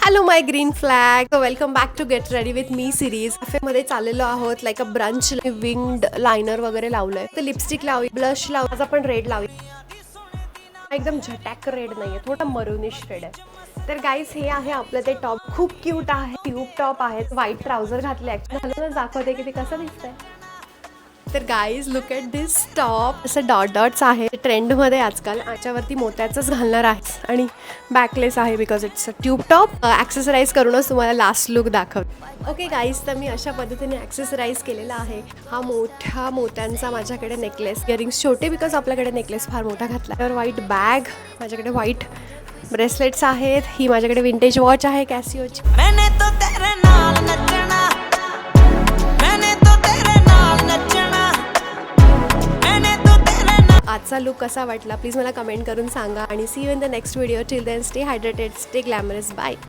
Hello my green flag, welcome back to get ready with me series. कॅफेमध्ये चाललेलो आहोत. Like a brunch. Winged liner वगैरे लावलंय. तर लिपस्टिक लावी, ब्लश लावू, आज आपण रेड लावी. एकदम झटॅक रेड नाहीये, थोडा मरुनिश रेड आहे. तर गाईज हे आहे आपलं ते टॉप. खूप क्यूट आहे, ट्यूब टॉप आहे. व्हाईट ट्राउझर घातले. ऍक्च्युली दाखवते की ते कसं दिसतंय. तर guys look at this top. असं डॉट डॉट्स आहे ट्रेंडमध्ये आजकाल. याच्यावरती मोत्याचंच घालणार आहे आणि बॅकलेस आहे because it's a tube top. Accessorise करूनच तुम्हाला लास्ट लुक दाखवते. ओके गाईज, तर मी अशा पद्धतीने ॲक्सेसराईज केलेला आहे. हा मोठ्या मोत्यांचा माझ्याकडे नेकलेस, इयरिंग्स छोटे बिकॉज आपल्याकडे नेकलेस फार मोठा घातला. तर व्हाईट बॅग, माझ्याकडे व्हाईट ब्रेसलेट्स आहेत. ही माझ्याकडे विंटेज वॉच आहे कॅसिओची. आजचा लुक कसा वाटला प्लीज मला कमेंट करून सांगा आणि see you in the next video. Till then stay hydrated, stay glamorous. Bye.